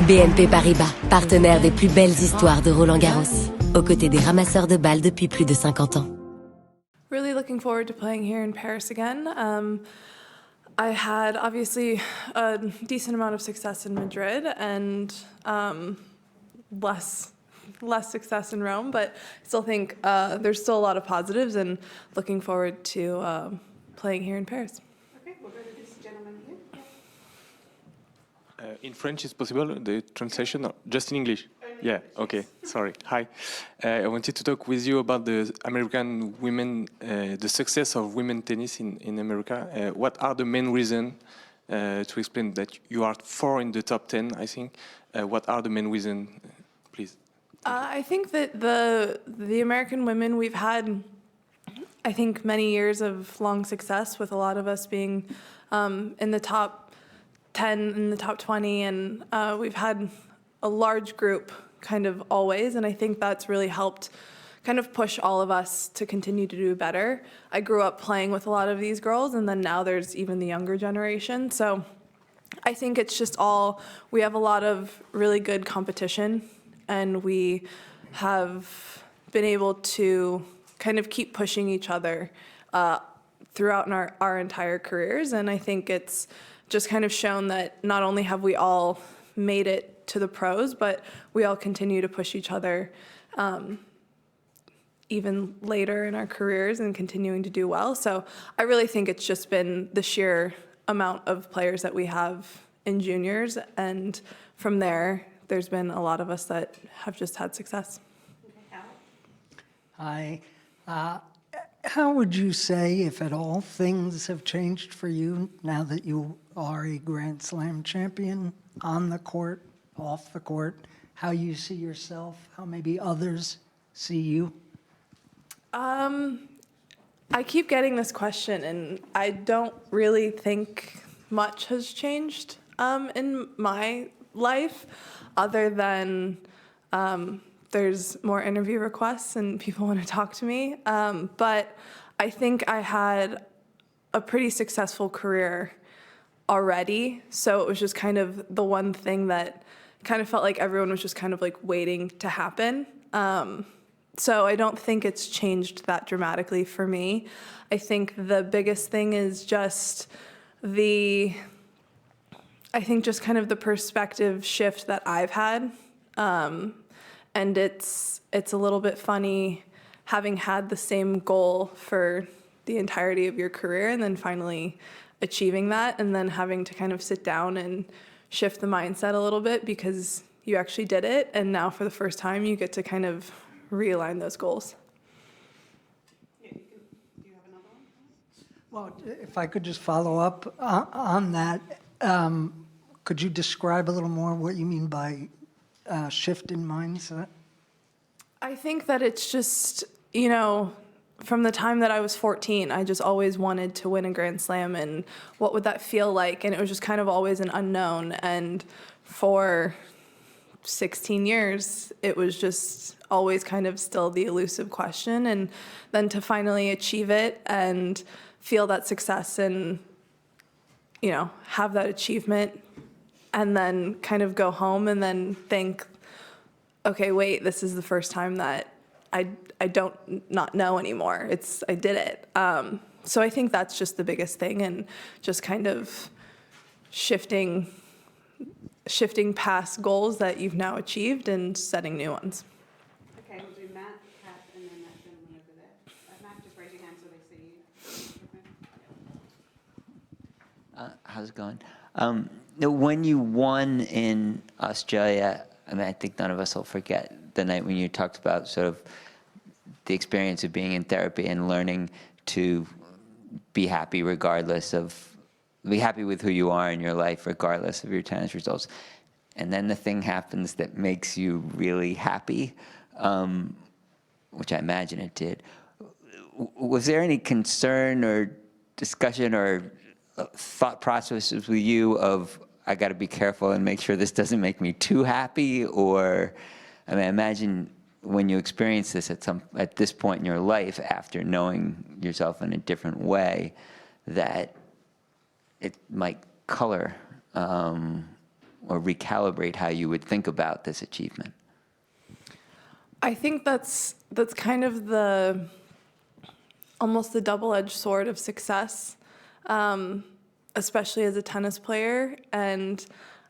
BNP Paribas, partenaire des plus belles histoires de Roland-Garros, aux côtés des ramasseurs de balles depuis plus de 50 ans. Really looking forward to playing here in Paris again. I had obviously a decent amount of success in Madrid and less success in Rome, but I still think there's still a lot of positives, and looking forward to playing here in Paris. Okay, we'll go to this gentleman here. In French, is possible, the translation, or just in English? Yeah, okay, sorry. Hi. I wanted to talk with you about the American women, the success of women tennis in America. What are the main reasons, to explain that you are 4 in the top 10, I think? What are the main reasons, please? I think that the American women, we've had, I think, many years of long success, with a lot of us being in the top 10, in the top 20, and we've had a large group kind of always, and I think that's really helped kind of push all of us to continue to do better. I grew up playing with a lot of these girls, and then now there's even the younger generation, so I think it's just we have a lot of really good competition, and we have been able to kind of keep pushing each other throughout our entire careers, and I think it's just kind of shown that not only have we all made it to the pros, but we all continue to push each other even later in our careers and continuing to do well. So I really think it's just been the sheer amount of players that we have in juniors, and from there's been a lot of us that have just had success. Hi. How would you say, if at all, things have changed for you now that you are a Grand Slam champion, on the court, off the court, how you see yourself, how maybe others see you? I keep getting this question, and I don't really think much has changed in my life, other than there's more interview requests and people want to talk to me. But I think I had a pretty successful career already, so it was just kind of the one thing that kind of felt like everyone was just kind of like waiting to happen. So I don't think it's changed that dramatically for me. I think the biggest thing is just kind of the perspective shift that I've had. And it's a little bit funny having had the same goal for the entirety of your career and then finally achieving that, and then having to kind of sit down and shift the mindset a little bit because you actually did it, and now for the first time you get to kind of realign those goals. Yeah, do you have another one? Well, if I could just follow up on that, could you describe a little more what you mean by shift in mindset? I think that it's just, from the time that I was 14, I just always wanted to win a Grand Slam, and what would that feel like? And it was just kind of always an unknown. And for 16 years, it was just always kind of still the elusive question. And then to finally achieve it and feel that success and, have that achievement, and then kind of go home and then think, okay, wait, this is the first time that I don't not know anymore. I did it. So I think that's just the biggest thing, and just kind of shifting past goals that you've now achieved and setting new ones. Okay, we'll do Matt, Kat, and then that gentleman over there. Matt, just raise your hand so they see you. How's it going? When you won in Australia, I think none of us will forget the night when you talked about sort of the experience of being in therapy and learning to be happy be happy with who you are in your life regardless of your tennis results. And then the thing happens that makes you really happy, which I imagine it did. Was there any concern or discussion or thought processes with you of, I got to be careful and make sure this doesn't make me too happy? Or, I imagine when you experience this at this point in your life, after knowing yourself in a different way, that it might color or recalibrate how you would think about this achievement? I think that's kind of almost the double-edged sword of success, especially as a tennis player. And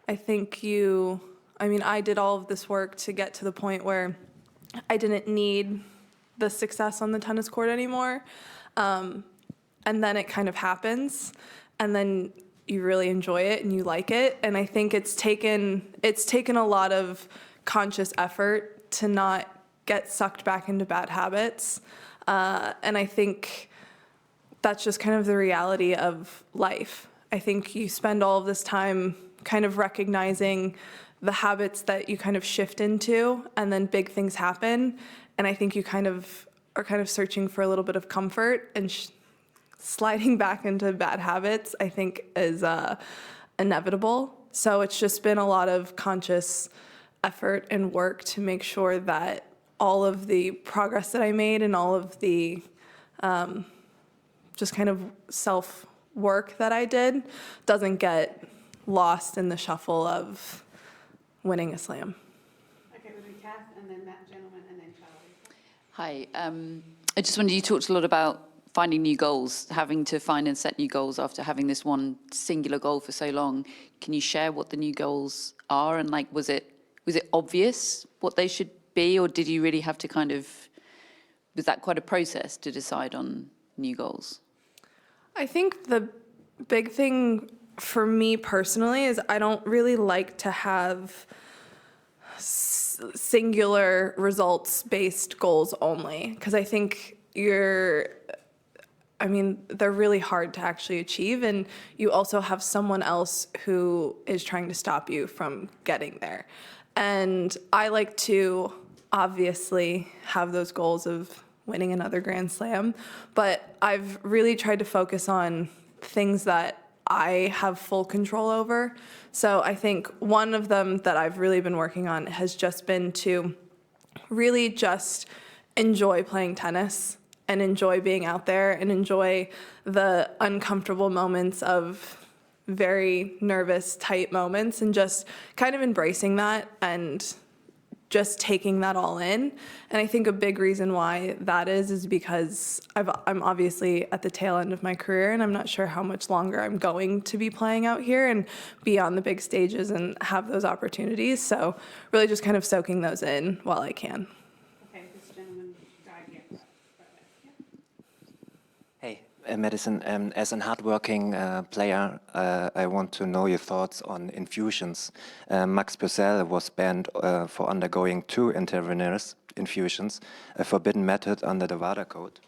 I think I did all of this work to get to the point where I didn't need the success on the tennis court anymore. And then it kind of happens, and then you really enjoy it and you like it. And I think it's taken a lot of conscious effort to not get sucked back into bad habits. And I think that's just kind of the reality of life. I think you spend all of this time kind of recognizing the habits that you kind of shift into, and then big things happen. And I think you are kind of searching for a little bit of comfort, and sliding back into bad habits, I think, is inevitable. So it's just been a lot of conscious effort and work to make sure that all of the progress that I made and all of the just kind of self-work that I did doesn't get lost in the shuffle of winning a slam. Okay, we'll do Kath, and then that gentleman, and then Charlie. Hi. I just wondered, you talked a lot about finding new goals, having to find and set new goals after having this one singular goal for so long. Can you share what the new goals are? And was it obvious what they should be, or did you really have to was that quite a process to decide on new goals? I think the big thing for me personally is I don't really like to have singular results-based goals only, because I think they're really hard to actually achieve, and you also have someone else who is trying to stop you from getting there. And I like to obviously have those goals of winning another Grand Slam, but I've really tried to focus on things that I have full control over. So I think one of them that I've really been working on has just been to really just enjoy playing tennis and enjoy being out there and enjoy the uncomfortable moments of very nervous, tight moments, and just kind of embracing that and just taking that all in. And I think a big reason why that is because I'm obviously at the tail end of my career, and I'm not sure how much longer I'm going to be playing out here and be on the big stages and have those opportunities. So really just kind of soaking those in while I can. Okay, this gentleman died here. Hey, Madison, as a hardworking player, I want to know your thoughts on infusions. Max Purcell was banned for undergoing 2 intravenous infusions, a forbidden method under the WADA code.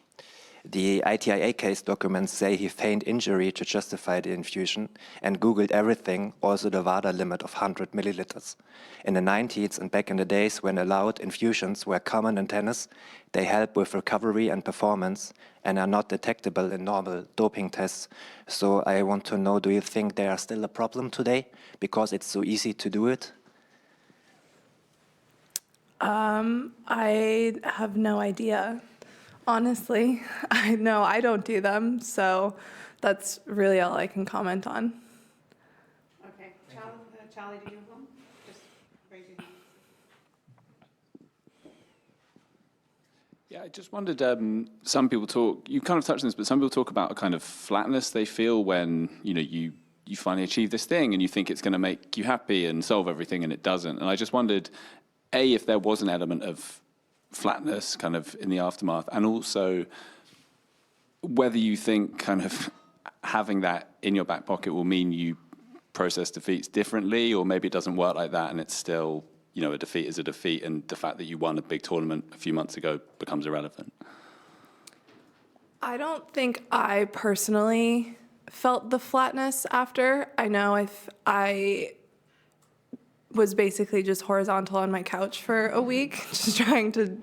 The ITIA case documents say he feigned injury to justify the infusion and Googled everything, also the WADA limit of 100 milliliters. In the 90s and back in the days when allowed infusions were common in tennis, they help with recovery and performance and are not detectable in normal doping tests. So I want to know, do you think they are still a problem today because it's so easy to do it? I have no idea. Honestly, I know I don't do them, so that's really all I can comment on. Okay, Charlie, do you have one? Just raise your hand. Yeah, I just wondered, some people talk, you kind of touched on this, but some people talk about a kind of flatness they feel when, you finally achieve this thing and you think it's going to make you happy and solve everything, and it doesn't. And I just wondered, A, if there was an element of flatness kind of in the aftermath, and also whether you think kind of having that in your back pocket will mean you process defeats differently, or maybe it doesn't work like that and it's still, a defeat is a defeat, and the fact that you won a big tournament a few months ago becomes irrelevant. I don't think I personally felt the flatness after. I know I was basically just horizontal on my couch for a week, just trying to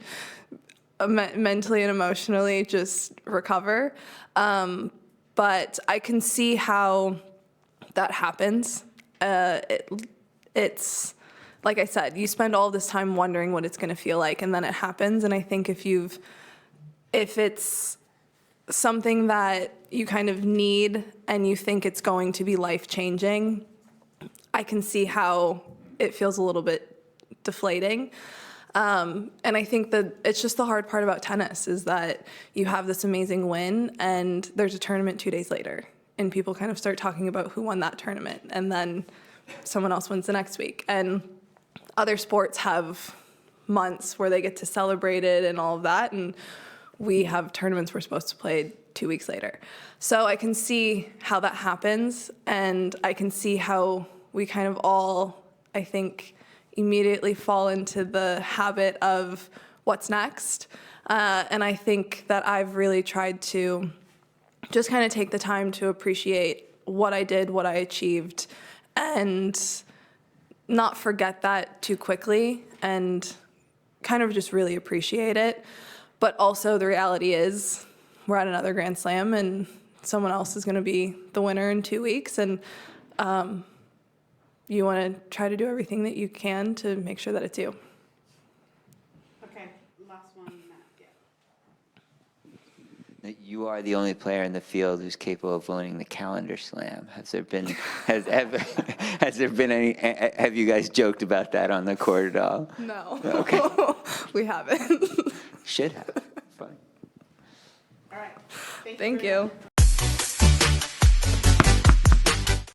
mentally and emotionally just recover. But I can see how that happens. It's, like I said, you spend all this time wondering what it's going to feel like, and then it happens. And I think if it's something that you kind of need and you think it's going to be life-changing, I can see how it feels a little bit deflating. And I think that it's just the hard part about tennis is that you have this amazing win and there's a tournament 2 days later and people kind of start talking about who won that tournament and then someone else wins the next week. And other sports have months where they get to celebrate it and all of that, and we have tournaments we're supposed to play 2 weeks later. So I can see how that happens, and I can see how we kind of all, I think, immediately fall into the habit of what's next. And I think that I've really tried to just kind of take the time to appreciate what I did, what I achieved, and not forget that too quickly and kind of just really appreciate it. But also the reality is we're at another Grand Slam and someone else is going to be the winner in 2 weeks. And you want to try to do everything that you can to make sure that it's you. Okay, last one, Matt. Yeah. You are the only player in the field who's capable of winning the calendar slam. Has there been, has there been any, have you guys joked about that on the court at all? No. Okay. We haven't. Should have. Fine. All right. Thank you.